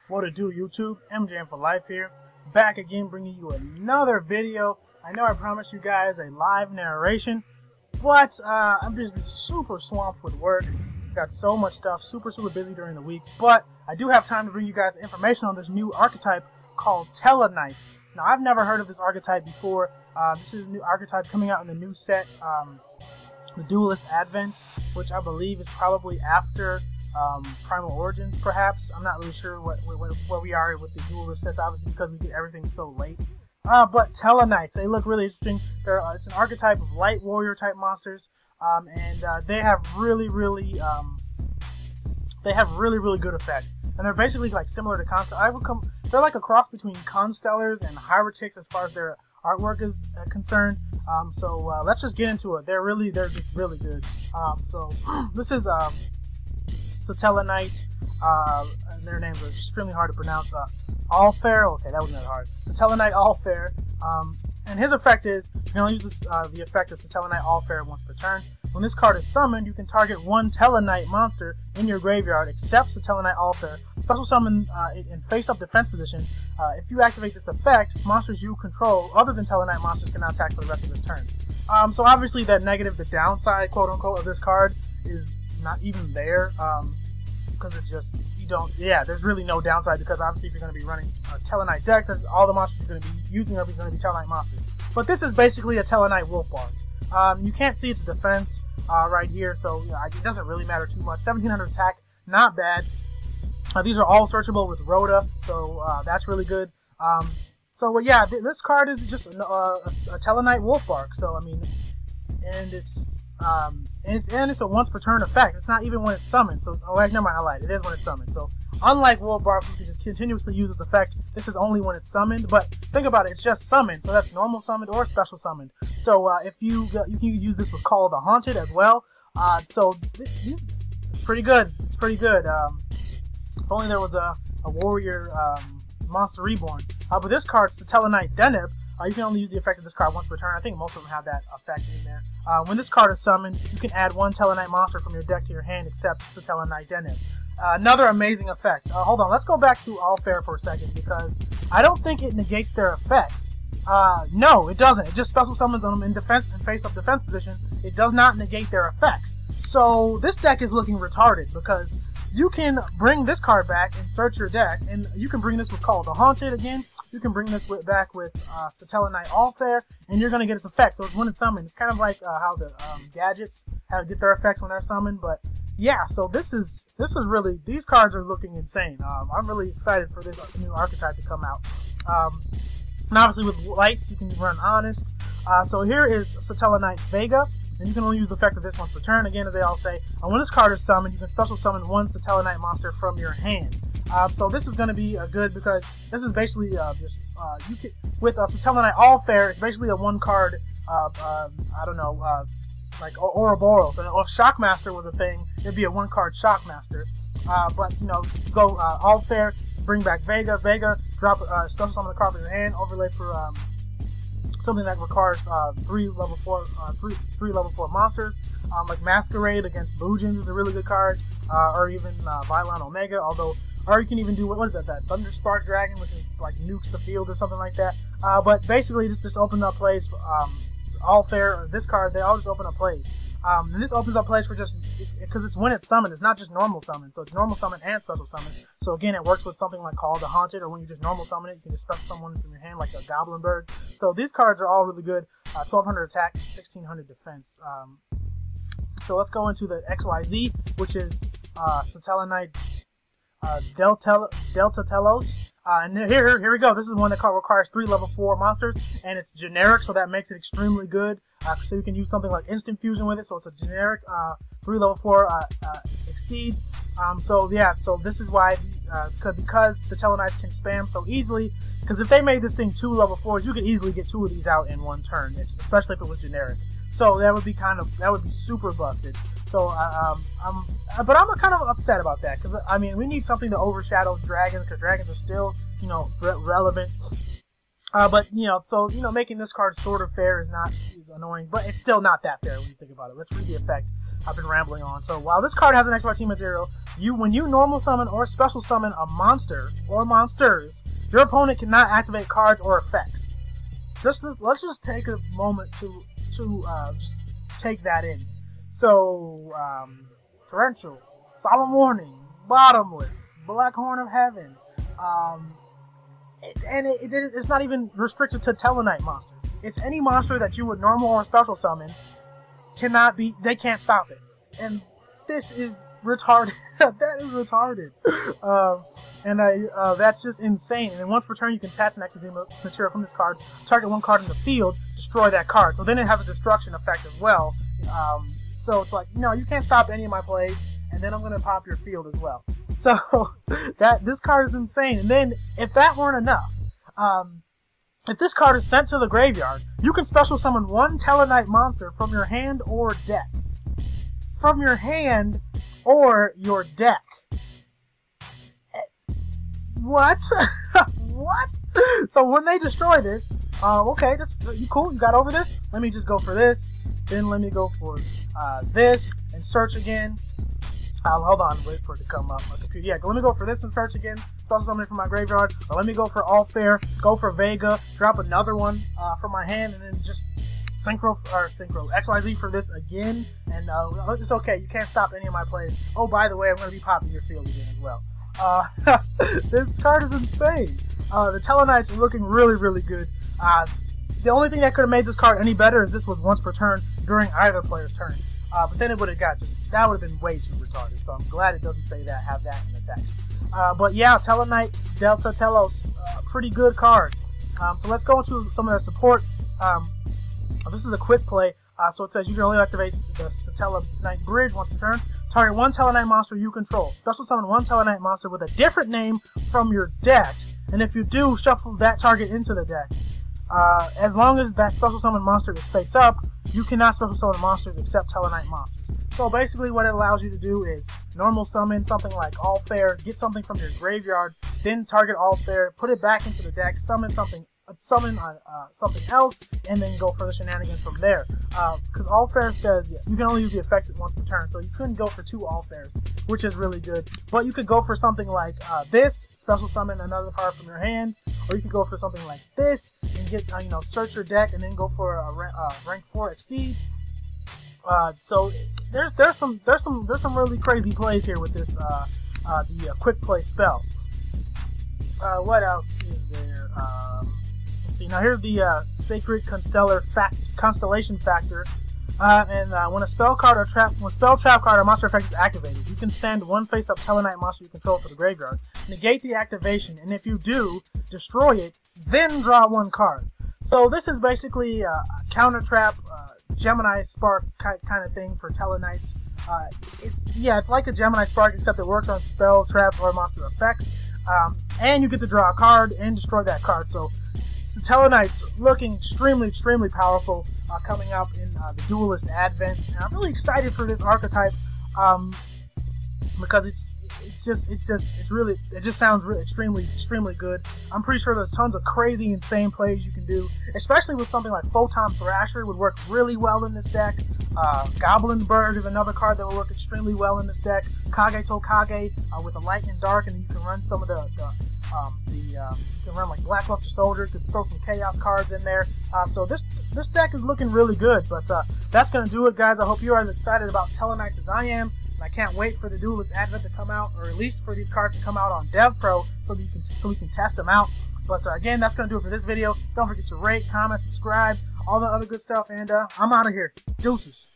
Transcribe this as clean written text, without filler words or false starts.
What it do, YouTube? MJM for life here, back again bringing you another video. I know I promised you guys a live narration, but I've just been super swamped with work. Got so much stuff, super busy during the week, but I do have time to bring you guys information on this new archetype called Tellaknights. Now, I've never heard of this archetype before. This is a new archetype coming out in the new set, the Duelist Advent, which I believe is probably after Primal Origins, perhaps. I'm not really sure where we are with the Duelist sets, obviously, because we get everything so late. But Tellaknights, they look really interesting. It's an archetype of light warrior type monsters, and they have really good effects. And they're basically like similar to Constellars. They're like a cross between Constellars and Hieratics as far as their artwork is concerned. So let's just get into it. They're just really good. So this is Tellaknight, and their names are extremely hard to pronounce. Allfair, okay, that wasn't that hard. Tellaknight Allfair, and his effect is, you can only use the effect of Tellaknight Allfair once per turn. When this card is summoned, you can target one Tellaknight monster in your graveyard, except Tellaknight Allfair. Special summon in face-up defense position. If you activate this effect, monsters you control other than Tellaknight monsters can now attack for the rest of this turn. So obviously the downside, quote-unquote, of this card is not even there, because it just, there's really no downside, because obviously if you're going to be running a Tellaknight deck, all the monsters you're going to be using are going to be Tellaknight monsters. But this is basically a Tellaknight Wolfbark. You can't see its defense right here, so it doesn't really matter too much. 1700 attack, not bad. These are all searchable with Rhoda, so that's really good. This card is just a Tellaknight Wolfbark. So I mean, and it's a once per turn effect. It's not even when it's summoned. So never mind, I lied. It is when it's summoned. So unlike Wolfbark, you can just continuously use its effect. This is only when it's summoned. But think about it, it's just summoned. So that's normal summoned or special summoned. So if you can use this with Call of the Haunted as well. It's pretty good. It's pretty good. If only there was a warrior monster reborn. But this card's the Tellaknight Deneb. You can only use the effect of this card once per turn. I think most of them have that effect in there. When this card is summoned, you can add one Tellaknight monster from your deck to your hand, except it's a Tellaknight Deneb. Another amazing effect. Hold on, let's go back to Allfair for a second, because I don't think it negates their effects. No, it doesn't. It just special summons them in face-up defense position. It does not negate their effects. So this deck is looking retarded, because you can bring this card back and search your deck, and you can bring this with Call of the Haunted again. You can bring this back with Tellaknight Allfair, and you're going to get its effect. So it's when it's summoned. It's kind of like how the gadgets get their effects when they're summoned. But yeah, so this is really, these cards are looking insane. I'm really excited for this new archetype to come out. And obviously with lights, you can run Honest. So here is Tellaknight Vega. And you can only use the effect of this once per turn. Again, as they all say, when this card is summoned, you can special summon one Tellaknight monster from your hand. So this is going to be good, because this is basically with Tellaknight Allfair, it's basically a one card, like Ouroboros. And if Shockmaster was a thing, it'd be a one card Shockmaster. But go Allfair, bring back Vega, drop special summon the card from your hand, overlay for something that requires three level 4 monsters, like Masquerade against Legions is a really good card, or even Violon Omega. Or you can even do what is that Thunderspark Dragon, which is like nukes the field or something like that. But basically, just open up plays for Allfair. This card, they all just open up plays. And this opens up plays for just because it's when it's summoned. It's not just normal summon, so it's normal summon and special summon. So again, it works with something like Call of the Haunted, or when you just normal summon it, you can just special summon from your hand like a Goblin Bird. So these cards are all really good. 1200 attack, 1600 defense. So let's go into the XYZ, which is Tellaknight Delta Telos. And here we go. This is one that requires 3 level 4 monsters, and it's generic, so that makes it extremely good. So you can use something like Instant Fusion with it. So it's a generic 3 level 4 Exceed. So this is why, because the Tellaknights can spam so easily. Because if they made this thing 2 level 4s, you could easily get 2 of these out in one turn, especially if it was generic. So that would be super busted. So but I'm kind of upset about that, because I mean, we need something to overshadow dragons, because dragons are still relevant. But making this card sort of fair is annoying, but it's still not that fair when you think about it. Let's read the effect. I've been rambling on. So while this card has an XY team at 0, when you normal summon or special summon a monster or monsters, your opponent cannot activate cards or effects. Let's just take a moment to just take that in. So Torrential, Solemn Warning, Bottomless, Black Horn of Heaven, it's not even restricted to Tellaknight monsters. It's any monster that you would normal or special summon they can't stop it. And this is retarded. That is retarded. That's just insane. And then once per turn, you can attach an XYZ material from this card, target one card in the field, destroy that card. So then it has a destruction effect as well. So it's like, no, you can't stop any of my plays, and then I'm going to pop your field as well. So this card is insane. And then if that weren't enough, if this card is sent to the graveyard, you can special summon one Tellaknight monster from your hand or deck. From your hand or your deck. What? What? So when they destroy this, okay, that's cool. You got over this. Let me just go for this. Then let me go for this and search again. Hold on, wait for it to come up. Yeah, let me go for this and search again. Special summon from my graveyard. Or let me go for All Fair, go for Vega, drop another one from my hand, and then just synchro XYZ for this again. And it's okay. You can't stop any of my plays. Oh, by the way, I'm going to be popping your field again as well. This card is insane. The Tellaknights are looking really, really good. The only thing that could have made this card any better is this was once per turn during either player's turn. But then it would have that would have been way too retarded. So I'm glad it doesn't say that, have that in the text. But yeah, Tellaknight, Delta Telos, pretty good card. So let's go into some of their support. This is a quick play. So it says you can only activate the Tellaknight Bridge once per turn. Target one Tellaknight monster you control. Special summon one Tellaknight monster with a different name from your deck. And if you do, shuffle that target into the deck. As long as that special summon monster is face up, you cannot special summon monsters except Tellaknight monsters. So basically what it allows you to do is normal summon something like All Fair, get something from your graveyard, then target All Fair, put it back into the deck, summon something else, and then go for the shenanigans from there. Because All Fair says you can only use the effect once per turn, so you couldn't go for 2 All Fairs, which is really good. But you could go for something like this, special summon another card from your hand, or you could go for something like this and get search your deck and then go for a rank 4 Exceed. So there's some really crazy plays here with this the quick play spell. What else is there? Let's see. Now here's the Sacred Constellation Factor. When a spell card or spell trap card or monster effect is activated, you can send one face-up Tellaknight monster you control to the graveyard, negate the activation, and if you do, destroy it, then draw 1 card. So this is basically a counter trap, Gemini Spark kind of thing for Tellaknights. It's like a Gemini Spark, except it works on spell, trap, or monster effects, and you get to draw a card and destroy that card. So Tellaknights looking extremely, extremely powerful coming up in the Duelist Advent, and I'm really excited for this archetype because it just sounds really extremely good. I'm pretty sure there's tons of crazy, insane plays you can do, especially with something like Photon Thrasher would work really well in this deck. Goblinberg is another card that will work extremely well in this deck. Kage Tokage with a light and dark, and you can run some of you can run like Blackluster Soldier, you can throw some Chaos cards in there. So this deck is looking really good, but that's going to do it, guys. I hope you are as excited about Tellaknights as I am, and I can't wait for the Duelist Advent to come out, or at least for these cards to come out on DevPro so we can test them out. But again, that's going to do it for this video. Don't forget to rate, comment, subscribe, all the other good stuff, and I'm out of here. Deuces.